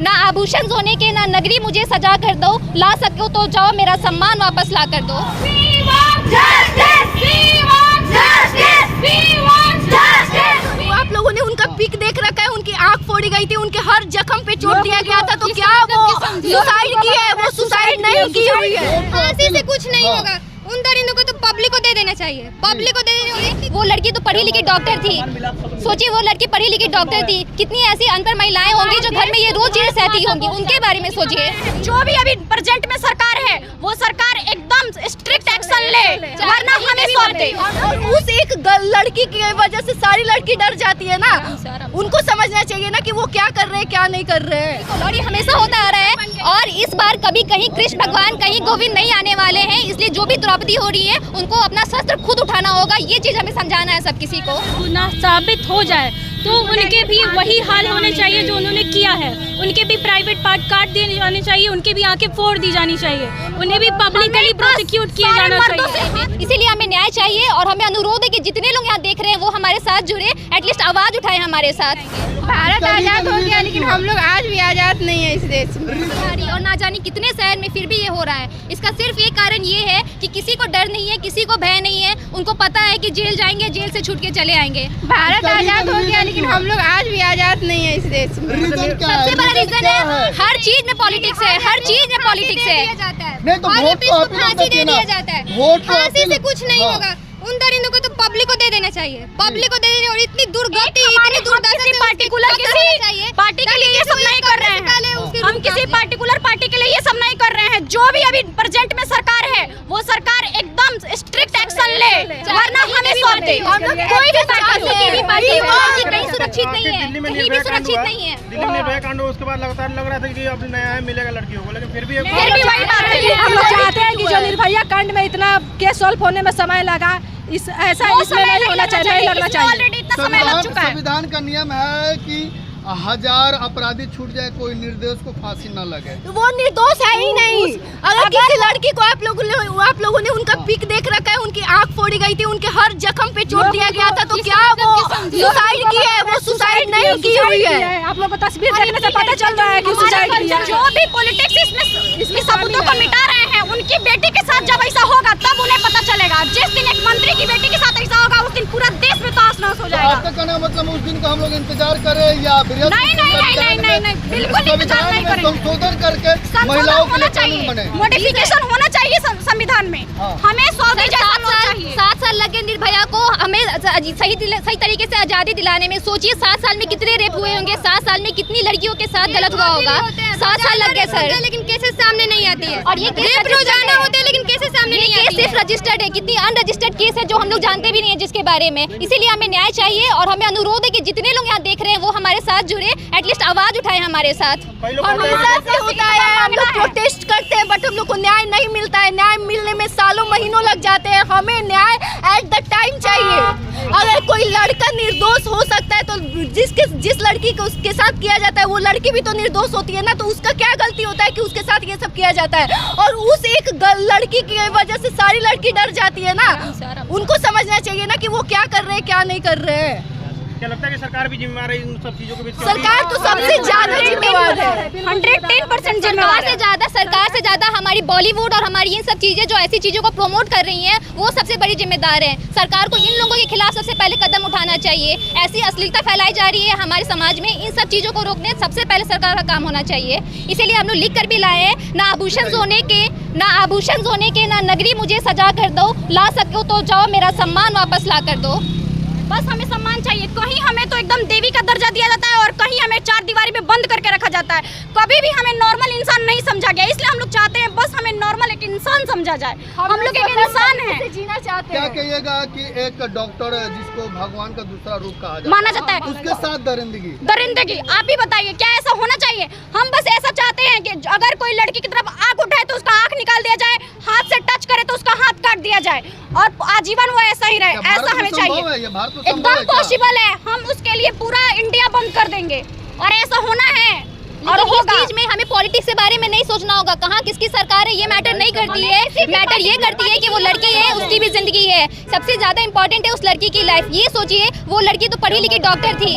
ना आभूषण सोने के ना नगरी मुझे सजा कर दो, ला सको तो जाओ मेरा सम्मान वापस ला कर दो। आप लोगों ने उनका पिक देख रखा है, उनकी आंख फोड़ी गई थी, उनके हर जख्म पे चोट दिया गया था, तो क्या वो सुसाइड की है? वो सुसाइड नहीं की हुई है। फांसी से कुछ नहीं होगा, उन दरिंदों को तो पब्लिक को दे देना चाहिए, पब्लिक को दे देना चाहिए। वो लड़की तो पढ़ी लिखी डॉक्टर थी, सोचिए वो लड़की पढ़ी लिखी डॉक्टर थी, कितनी ऐसी अनपढ़ महिलाएं होंगी जो घर में ये रोज चीजें सहती होंगी, उनके बारे में सोचिए। जो भी अभी प्रेजेंट में सरकार है वो सरकार एकदम स्ट्रिक्ट एक्शन ले, वरना हमें सौंप दे। उस एक लड़की की वजह से सारी लड़की डर जाती है ना, उनको समझना चाहिए ना कि वो क्या कर रहे हैं क्या नहीं कर रहे हैं। और ये हमेशा होता आ रहा है, और इस बार कभी कहीं कृष्ण भगवान कहीं गोविंद नहीं आने वाले हैं, इसलिए जो भी द्रौपदी हो रही है उनको अपना शस्त्र खुद उठाना होगा, ये चीज हमें समझाना है सब किसी को। गुनाह साबित हो जाए तो उनके भी वही हाल होने चाहिए जो उन्होंने किया है, उनके भी प्राइवेट पार्ट काट दिए जाने चाहिए, उनके भी आंखें फोड़ दी जानी चाहिए, उन्हें भी पब्लिकली प्रोसिक्यूट किया जाना चाहिए। इसीलिए हमें न्याय चाहिए और हमें अनुरोध है कि जितने लोग यहाँ देख रहे हैं वो हमारे साथ जुड़े, एटलीस्ट आवाज उठाए हमारे साथ। भारत आजाद हो गया लेकिन हम लोग आज भी आजाद नहीं है इस देश में, और ना जाने कितने शहर में फिर भी ये हो रहा है। इसका सिर्फ एक कारण ये है कि किसी को डर नहीं है, किसी को भय नहीं है, उनको पता है कि जेल जाएंगे, जेल से छूट के चले आएंगे। भारत आजाद हो गया लेकिन हम लोग आज भी आजाद नहीं है इस देश में। सबसे बड़ा रीजन है हर चीज में पॉलिटिक्स है, हर चीज में पॉलिटिक्स है। नहीं तो वोट तो आप ही फांसी दे दिया जाता है, वोट तो फांसी से कुछ नहीं होगा, उन दरिंदों को तो पब्लिक को दे देना चाहिए, पब्लिक को दे देना। और इतनी दुर्गति, इतनी दुर्दशा किसी पार्टिकुलर किसी पार्टी के लिए ये सब नहीं कर रहे हैं, हम किसी पार्टिकुलर पार्टी के लिए ये सब नहीं कर रहे हैं। जो भी अभी प्रेजेंट में सरकार है वो सरकार एकदम स्ट्रिक्ट एक्शन ले, वरना हमें सौंप दे। कोई भी पार्टी कहीं सुरक्षित नहीं है, कहीं भी सुरक्षित नहीं है। दिल्ली में निर्भया कांड उसके बाद लगातार लग रहा था कि अब नया है मिलेगा लड़कियों को, लेकिन फिर भी वही बात है। हम लोग चाहते हैं कि जो निर्भया कांड में इतना केस सॉल्व होने में समय लगा, ऐसा इसमें नहीं होना चाहिए, नहीं लगना चाहिए। ऑलरेडी इतना समय लग चुका है। संविधान का नियम है कि 1000 अपराधी छूट जाए, कोई निर्दोष को फांसी न लगे। वो निर्दोष है ही नहीं। अगर किसी लड़की को आप लोगों ने उनका पिक देख रखा है, उनकी आंख फोड़ी गई थी, उनके हर जख्म पे चोट दिया गया था, तो क्या वो सुसाइड की है? वो सुसाइड नहीं की हुई है। आप लोग को तस्वीर देखने से पता चल रहा है कि सुसाइड की है। जो भी पॉलिटिक्स इसमें सबूतों को मिटा रहे हैं, उनकी बेटी के साथ जब ऐसा होगा तब उन्हें पता चलेगा। जिस दिन एक मंत्री की बेटी के साथ ऐसा होगा उस दिन पूरा देश में तहस नहस हो जाएगा। आपका कहना मतलब उस दिन का हम लोग इंतजार करें या नहीं, बिल्कुल इंतजार नहीं करेंगे। संशोधन करके महिलाओं के लिए कानून बने, मॉडिफिकेशन होना चाहिए संविधान में। हमें 7 साल लगे निर्भया को हमें सही तरीके से आजादी दिलाने में। सोचिए 7 साल में कितने रेप हुए होंगे, 7 साल में कितनी लड़कियों के साथ गलत हुआ होगा। 7 साल लग गए सर, लेकिन केसेस सामने नहीं आती है। और ये रेप रोजाना होते हैं लेकिन केसेस सामने नहीं आती है। सिर्फ रजिस्टर्ड है, कितनी अनरजिस्टर्ड केस है जो हम लोग जानते भी नहीं है जिसके बारे में। इसीलिए हमें न्याय चाहिए और हमें अनुरोध है कि जितने लोग यहाँ देख रहे हैं वो हमारे साथ जुड़े, एटलीस्ट आवाज उठाए हमारे साथ। हमेशा से होता है, हम लोग प्रोटेस्ट करते हैं बट हम लोग को न्याय नहीं मिलता है। न्याय मिलने में सालों महीनों लग जाते हैं। हमें न्याय एट द टाइम चाहिए। अगर कोई लड़का निर्दोष हो सकता है तो जिस लड़की को उसके साथ किया जाता है वो लड़की भी तो निर्दोष होती है ना, तो उसका क्या गलती होता है कि उसके साथ ये सब किया जाता है? और उस एक लड़की की वजह से सारी लड़की डर जाती है ना, उनको समझना चाहिए ना कि वो क्या कर रहे हैं क्या नहीं कर रहे हैं। क्या लगता है कि सरकार भी जिम्मेदार है इन सब चीजों के बीच? सरकार तो सबसे ज्यादा जिम्मेवार है, 110% जिम्मेवार है। सरकार से ज्यादा हमारी बॉलीवुड और हमारी इन सब चीजें जो ऐसी चीजों को प्रमोट कर रही हैं वो सबसे बड़ी जिम्मेदार है। सरकार को इन लोगों के खिलाफ सबसे पहले कदम उठाना चाहिए। ऐसी अश्लीलता फैलाई जा रही है हमारे समाज में, इन सब चीजों को रोकने सबसे पहले सरकार का काम होना चाहिए। इसीलिए हम लोग लिख कर भी लाए हैं, ना आभूषण सोने के ना नगरी मुझे सजा कर दो, ला सको तो जाओ मेरा सम्मान वापस ला कर दो। बस हमें सम्मान चाहिए। कहीं हमें तो एकदम देवी का दर्जा दिया जाता है और कहीं हमें 4 दीवारी में बंद करके रखा जाता है। कभी भी हमें नॉर्मल इंसान नहीं समझा गया, इसलिए हम लोग चाहते हैं बस हमें नॉर्मल एक इंसान समझा जाए। हम लोग एक इंसान हैं, जीना चाहते क्या हैं। कहिएगा कि एक डॉक्टर है जिसको भगवान का दूसरा रूप कहा माना जाता है, उसके साथ दरिंदगी, आप ही बताइए क्या ऐसा होना चाहिए? हम बस ऐसा चाहते हैं कि अगर कोई लड़की की तरफ आंख उठाए तो उसका आंख निकाल दिया जाए, हाथ से टच करे तो उसका हाथ काट दिया जाए और आजीवन वो ऐसा ही रहे। ऐसा हमें चाहिए, एकदम पॉसिबल है। हम उसके लिए पूरा इंडिया बंद कर देंगे और ऐसा होना है और हो होगा। चीज में हमें पॉलिटिक्स के बारे में नहीं सोचना होगा, कहाँ किसकी सरकार है ये मैटर नहीं करती है। मैटर ये करती है कि वो लड़की है, उसकी भी जिंदगी है। सबसे ज्यादा इंपॉर्टेंट है उस लड़की की लाइफ। ये सोचिए वो लड़की तो पढ़ी लिखी डॉक्टर थी,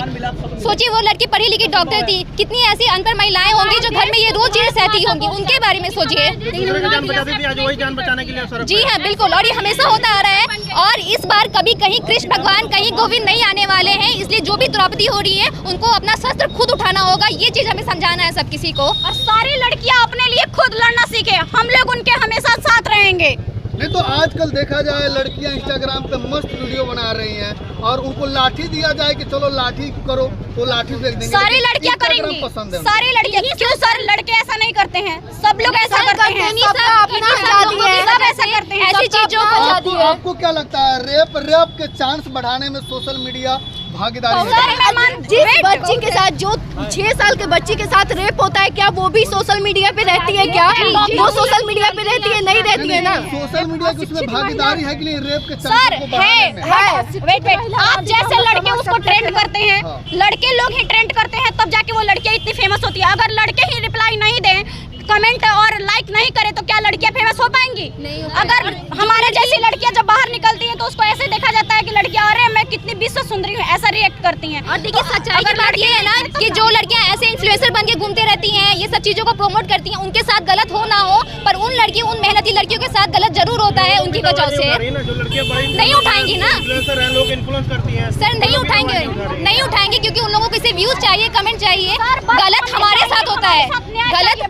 सोचिए वो लड़की पढ़ी लिखी डॉक्टर थी, कितनी ऐसी अनपढ़ महिलाएं होंगी जो घर में ये रोज चीजें सहती होंगी, उनके बारे में सोचिए। दूसरे की जान बचाती थी, आज वही जान बचाने के लिए सड़क जी हाँ बिल्कुल, और ये हमेशा होता आ रहा है। और इस बार कभी कहीं कृष्ण भगवान कहीं गोविंद नहीं आने वाले हैं, इसलिए जो भी द्रौपदी हो रही है उनको अपना शस्त्र खुद उठाना होगा। ये चीज हमें समझाना है सब किसी को। और सारी लड़कियां अपने लिए खुद लड़ना सीखे, हम लोग उनके हमेशा साथ रहेंगे। नहीं तो आजकल देखा जाए लड़कियां इंस्टाग्राम पे मस्त वीडियो बना रही हैं और उनको लाठी दिया जाए कि चलो लाठी करो तो लाठी फेंक देंगे। सारी लड़कियां करेंगी, पसंद है सारी लड़कियां। क्यों सर लड़के ऐसा नहीं करते हैं? सब लोग ऐसा करते हैं, सबका अपना आजादी है, सब ऐसा करते हैं। ऐसी चीजों को आपको क्या लगता है रेप के चांस बढ़ाने में सोशल मीडिया भागीदारी है? जिस बच्ची के साथ जो 6 साल के बच्ची के साथ रेप होता है, क्या वो भी सोशल मीडिया पे रहती है? क्या वो सोशल मीडिया पे रहती है? नहीं रहती है ना। सोशल मीडिया की उसमें भागीदारी है कि नहीं रेप के चांस सर को बढ़ाने में? वेट आप जैसे लड़के उसको ट्रेंड करते हैं, हाँ। लड़के लोग ही ट्रेंड करते हैं, तब जाके वो लड़कियां इतनी फेमस होती है। अगर लड़के ही रिप्लाई नहीं दें, कमेंट और लाइक नहीं करे तो क्या लड़कियां फेमस हो पाएंगी? अगर हमारे जैसी लड़कियां जब बाहर निकलती हैं तो उसको ऐसे देखा जाता है कि लड़कियां अरे मैं कितनी विश्व सुंदरी हूँ, ऐसा रिएक्ट करती हैं। और देखिए सच्चाई की बात ये है ना कि जो लड़कियां ऐसे इन्फ्लुएंसर बन के घूमते रहती हैं, ये सब चीजों को प्रमोट करती हैं, उनके साथ गलत हो ना हो, पर उन मेहनती लड़कियों के साथ गलत जरूर होता है उनकी वजह से। जो लड़कियां बड़ी नहीं उठाएंगी ना इन्फ्लुएंसर हैं, लोग इन्फ्लुएंस करती हैं। सर, नहीं उठाएंगे क्योंकि उन लोगों को सिर्फ व्यूज चाहिए, कमेंट चाहिए। गलत हमारे साथ होता है,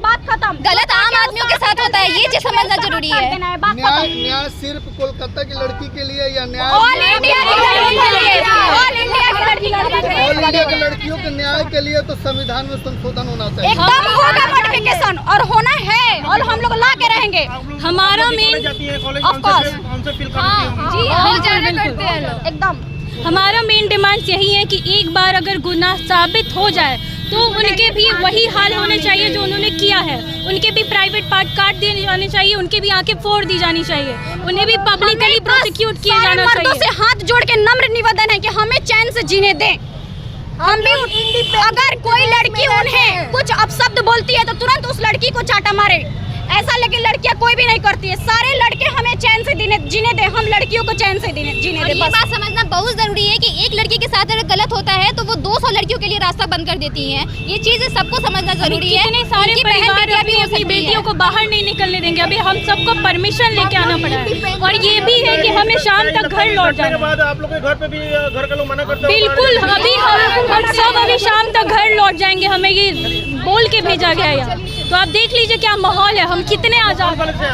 बात खत्म। गलत आम आदमियों के साथ होता है, ये चीज समझना जरूरी है। न्याय सिर्फ कोलकाता की लड़की के लिए या न्याय ऑल इंडिया की लड़की के लिए, ऑल इंडिया की लड़की के लिए, ऑल इंडिया की लड़कियों के न्याय के लिए तो संविधान में संशोधन होना चाहिए। एकदम होगा नोटिफिकेशन और होना है और हम लोग ला के रहेंगे। हमारा मेन जाती है कॉलेज Of course. कौन से फील करती है? जी हाँ, करते हैं लोग। एकदम हमारा मेन डिमांड यही है कि एक बार अगर गुनाह साबित हो जाए तो उनके भी वही हाल होने चाहिए जो उन्होंने किया है। उनके भी प्राइवेट पार्ट काट दिए जाने चाहिए, उनके भी आंखें फोड़ दी जानी चाहिए, उन्हें भी पब्लिकली प्रोसिक्यूट किया जाना मर्दों चाहिए। से हाथ जोड़ के नम्र निवेदन है कि हमें चैन से जीने दें। हम भी अगर कोई लड़की उन्हें कुछ अपशब्द बोलती है तो तुरंत उस लड़की को चाटा मारे, ऐसा लेकिन लड़कियां कोई भी नहीं करती है। सारे लड़के हमें चैन से जीने दें, हम लड़कियों को चैन से जीने और दें। ये बात समझना बहुत जरूरी है कि एक लड़की के साथ अगर गलत होता है तो वो 200 लड़कियों के लिए रास्ता बंद कर देती हैं। ये चीज सबको समझना जरूरी है। कितने सारे उनकी बहन परिवार बेटियां अभी हो अपनी सकती बेटियों हैं। को बाहर नहीं निकलने देंगे। अभी हम सबको परमिशन लेके आना पड़ा है और ये भी है कि हमें शाम तक घर लौट के जाना। बाद आप लोग के घर पे भी घर के लोग मना करते हैं? बिल्कुल, अभी हम सब अभी शाम तक घर लौट जाएंगे, हमें ये बोल के भेजा गया है यहाँ। तो आप देख लीजिए क्या माहौल है, हम कितने आजाद कॉलेज से